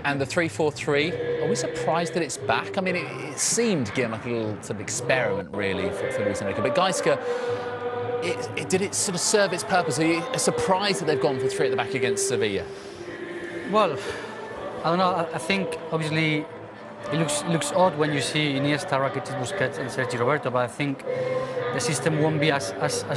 And the 3-4-3, are we surprised that it's back? I mean, it seemed, again, like a little sort of experiment, really, for Luis Enrique. But Gaiska, did it sort of serve its purpose? Are you surprised that they've gone for 3 at the back against Sevilla? Well, I don't know. I think, obviously, it looks odd when you see Iniesta, Rakitic, Busquets and Sergi Roberto, but I think the system won't be as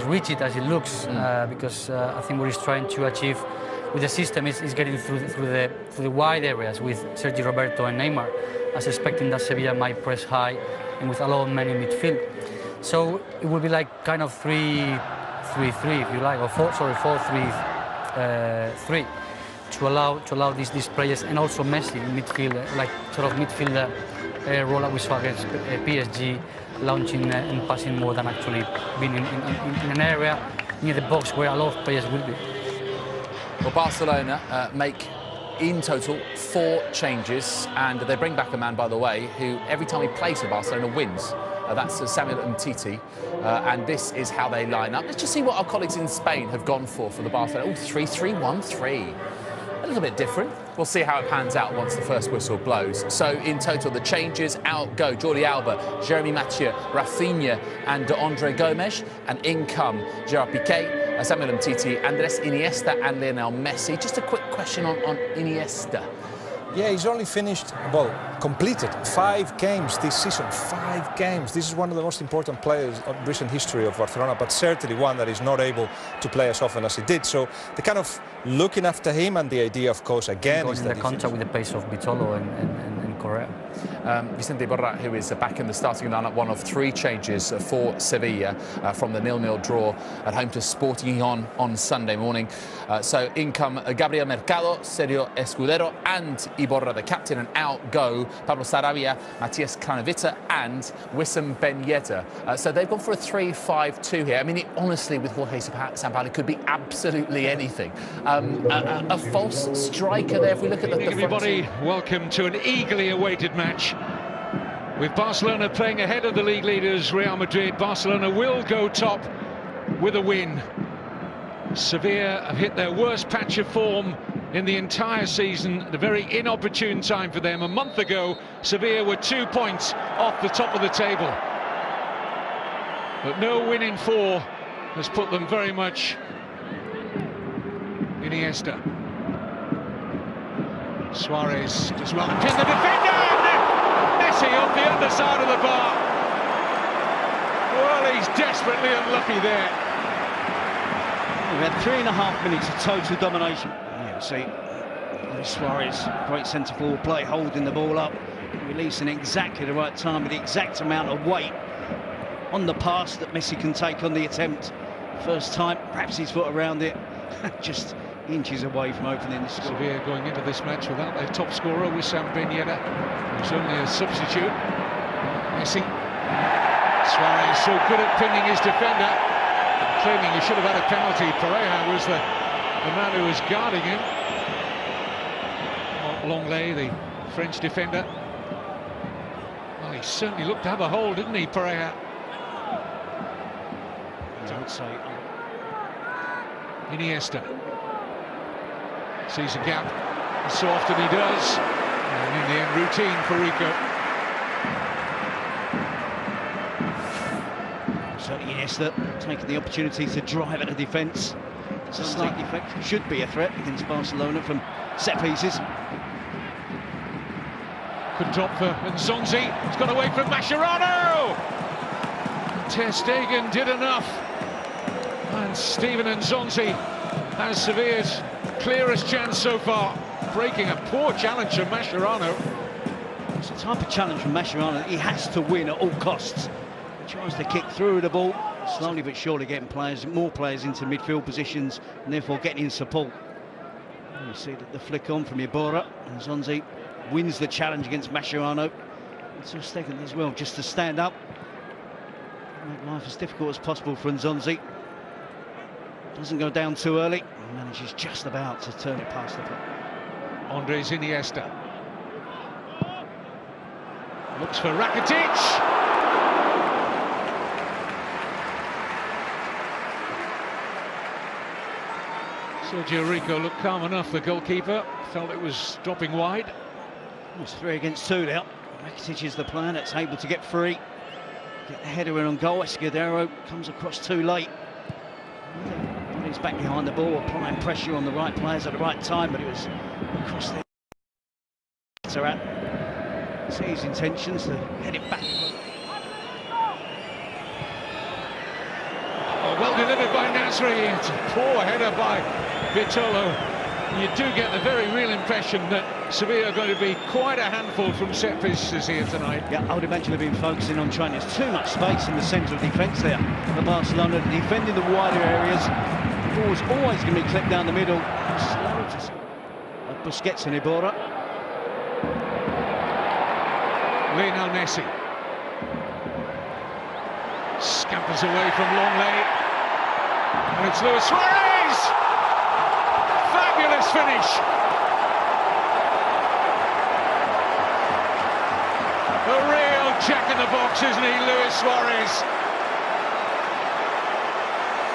rigid as it looks, because I think what he's trying to achieve with the system is getting through the wide areas with Sergi Roberto and Neymar, as expecting that Sevilla might press high and with a lot of men in midfield. So it will be like kind of 3-3-3, if you like, or 4-3-3, to allow these players, and also Messi in midfield, like sort of midfielder role that we saw against PSG, launching and passing more than actually being in an area near the box where a lot of players will be. Well, Barcelona make, in total, 4 changes, and they bring back a man, by the way, who every time he plays for Barcelona wins. That's Samuel Umtiti, and this is how they line up. Let's just see what our colleagues in Spain have gone for the Barcelona. 3-3-1-3. A little bit different. We'll see how it pans out once the first whistle blows. So, in total, the changes: out go Jordi Alba, Jeremy Mathieu, Rafinha and Andre Gomes, and in come Gerard Piqué, Samuel Umtiti, Andres Iniesta and Lionel Messi. Just a quick question on Iniesta. Yeah, he's only finished, well, completed 5 games this season. 5 games. This is one of the most important players of recent history of Barcelona, but certainly one that is not able to play as often as he did. So the kind of looking after him, and the idea, of course, again, is in the contact with the pace of Vitolo and Correa. Vicente Iborra, who is back in the starting lineup, one of 3 changes for Sevilla from the 0-0 draw at home to Sporting on Sunday morning. So in come Gabriel Mercado, Sergio Escudero and Iborra, the captain, and out go Pablo Sarabia, Matias Craneviter and Wissam Ben Yedder. So they've gone for a 3-5-2 here. I mean, it, honestly, with Jorge Sampaoli, could be absolutely anything. A false striker there, if we look at the Everybody, welcome to an eagerly awaited match. With Barcelona playing ahead of the league leaders Real Madrid, Barcelona will go top with a win. Sevilla have hit their worst patch of form in the entire season at a very inopportune time for them. A month ago, Sevilla were 2 points off the top of the table. But no win in 4 has put them very much Iniesta. Suarez does well to pin the defender! Messi off the underside of the bar. Well, he's desperately unlucky there. We've had 3.5 minutes of total domination. Yeah, see, Suarez, great centre-forward play, holding the ball up, releasing exactly the right time with the exact amount of weight on the pass that Messi can take on the attempt. First time, perhaps his foot around it, just inches away from opening the score. Sevilla going into this match without their top scorer, Wissam Ben Yedder, who's only a substitute. Messi. Suarez so good at pinning his defender, claiming he should have had a penalty. Pareja was the man who was guarding him. Longley, the French defender. Well, he certainly looked to have a hold, didn't he, Pareja? I would say. Iniesta sees a gap, and so often he does, and in the end, routine for Rico. Certainly Iniesta taking the opportunity to drive at the defence. It's a slight deflection, should be a threat against Barcelona from set pieces. Good drop for Nzonzi, it's got away from Mascherano! Ter Stegen did enough, and Steven Nzonzi has Sevilla's clearest chance so far, breaking a poor challenge from Mascherano. It's the type of challenge from Mascherano that he has to win at all costs. He tries to kick through the ball, slowly but surely getting more players into midfield positions, and therefore getting in support. And you see the flick on from Iborra, and Nzonzi wins the challenge against Mascherano. And Ter Stegen as well, just to stand up, make life as difficult as possible for Nzonzi. Doesn't go down too early, and manages just about to turn it past the foot. Andres Iniesta looks for Rakitic. Sergio Rico looked calm enough, the goalkeeper. Felt it was dropping wide. It's 3 against 2 now. Rakitic is the player that's able to get free. Get the header in on goal. Escudero comes across too late. He's back behind the ball, applying pressure on the right players at the right time, but it was across there. See his intentions to head it back. Oh, well delivered by Nasri. It's a poor header by Vitolo. You do get the very real impression that Sevilla are going to be quite a handful from set pieces here tonight. Yeah, I would imagine they've been focusing on trying. There's too much space in the centre of defence there for Barcelona, defending the wider areas. The ball's always going to be clipped down the middle. Slow to Busquets and Iborra. Lionel Messi scampers away from Longley, and it's Luis Suarez. Fabulous finish. A real jack-in-the-box, isn't he, Luis Suarez?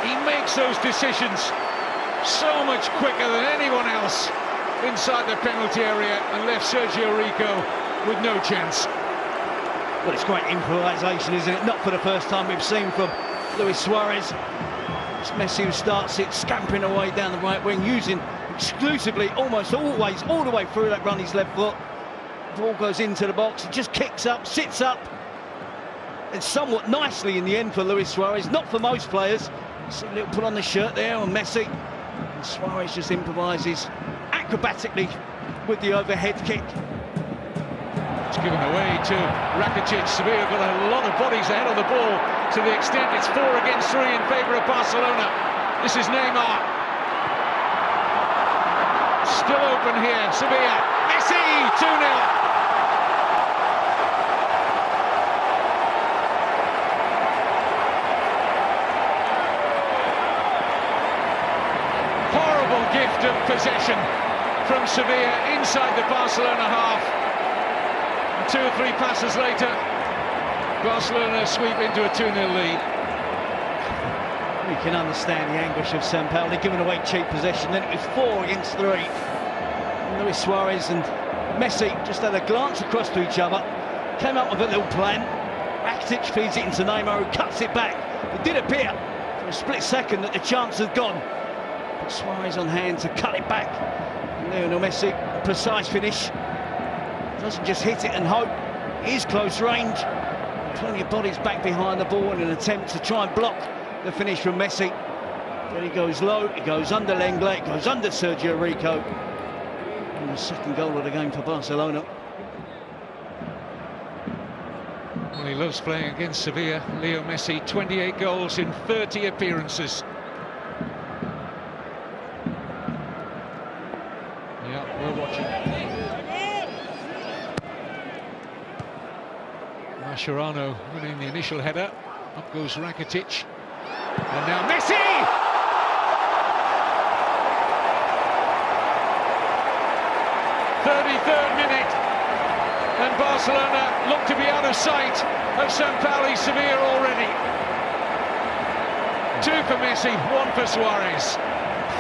He makes those decisions so much quicker than anyone else inside the penalty area and left Sergio Rico with no chance. Well, it's great improvisation, isn't it? Not for the first time we've seen from Luis Suarez. It's Messi who starts it, scampering away down the right wing, using exclusively, almost always, all the way through that run, his left foot. Ball goes into the box, he just kicks up, sits up, and somewhat nicely in the end for Luis Suarez, not for most players. See a little put on the shirt there on Messi, and Suarez just improvises acrobatically with the overhead kick. It's given away to Rakitic. Sevilla got a lot of bodies ahead of the ball to the extent it's 4 against 3 in favour of Barcelona. This is Neymar. Still open here, Sevilla. Messi, 2-0. Horrible gift of possession from Sevilla inside the Barcelona half. 2 or 3 passes later, Barcelona sweep into a 2-0 lead. We can understand the anguish of Sampaoli giving away cheap possession. Then it was 4 against 3. And Luis Suarez and Messi just had a glance across to each other, came up with a little plan. Rakitic feeds it into Neymar, who cuts it back. It did appear for a split second that the chance had gone. But Suarez on hand to cut it back. Lionel Messi, precise finish. Doesn't just hit it and hope. It is close range. Plenty of bodies back behind the ball in an attempt to try and block the finish from Messi. Then he goes low, he goes under Lenglet, it goes under Sergio Rico. And the second goal of the game for Barcelona. Well, he loves playing against Sevilla. Leo Messi, 28 goals in 30 appearances. Yeah, we're watching. Mascherano winning the initial header. Up goes Rakitic. And now Messi! 33rd minute. And Barcelona look to be out of sight of Sampaoli Sevilla already. 2 for Messi, 1 for Suarez.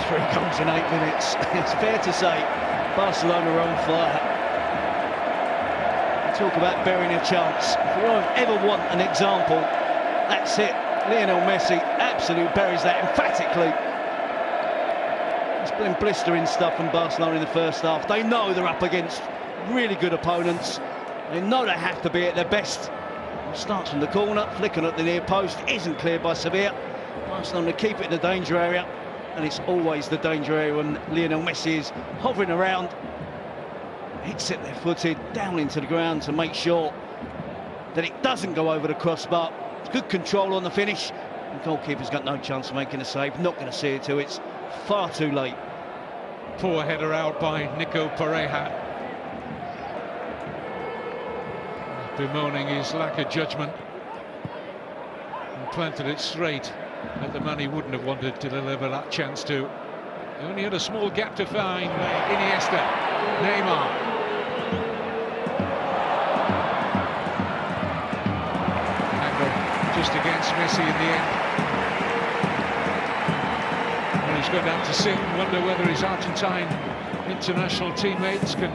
3 goals in 8 minutes. It's fair to say Barcelona are on fire. Talk about burying a chance. If you ever want an example, that's it. Lionel Messi absolutely buries that emphatically. It's been blistering stuff from Barcelona in the first half. They know they're up against really good opponents. They know they have to be at their best. It starts from the corner, flicking at the near post, isn't cleared by Sevilla. Barcelona keep it in the danger area, and it's always the danger area when Lionel Messi is hovering around. Hits it left-footed down into the ground to make sure that it doesn't go over the crossbar. It's good control on the finish. The goalkeeper's got no chance of making a save. Not going to see it till it's far too late. Poor header out by Nico Pareja. Bemoaning his lack of judgment. And planted it straight at the man he wouldn't have wanted to deliver that chance to. He only had a small gap to find. Iniesta, Neymar. Just against Messi in the end. Well, he's going to have to sit and wonder whether his Argentine international teammates can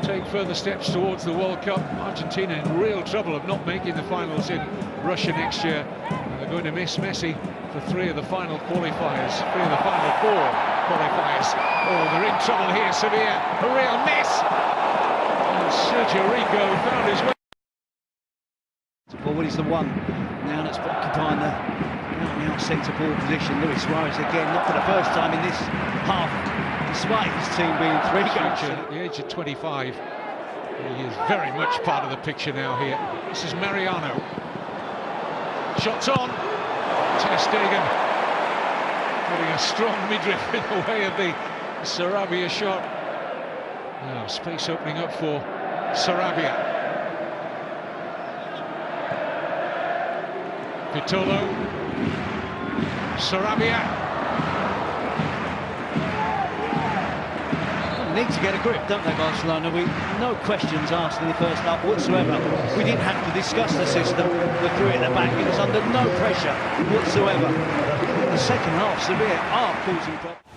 take further steps towards the World Cup. Argentina in real trouble of not making the finals in Russia next year. And they're going to miss Messi for 3 of the final qualifiers, 3 of the final 4 qualifiers. Oh, they're in trouble here, Sevilla. A real miss! And Sergio Rico found his way. Well, he's the one now that's occupying the out centre-forward position. Luis Suarez again, not for the first time in this half, despite his team being 3 goals. At the age of 25, he is very much part of the picture now here. This is Mariano. Shots on. Ter Stegen putting a strong midriff in the way of the Sarabia shot. Now space opening up for Sarabia. Vitolo, Sarabia. Need to get a grip, don't they, Barcelona? No questions asked in the first half whatsoever. We didn't have to discuss the system. The 3 at the back, it was under no pressure whatsoever. In the second half, Sevilla are causing problems.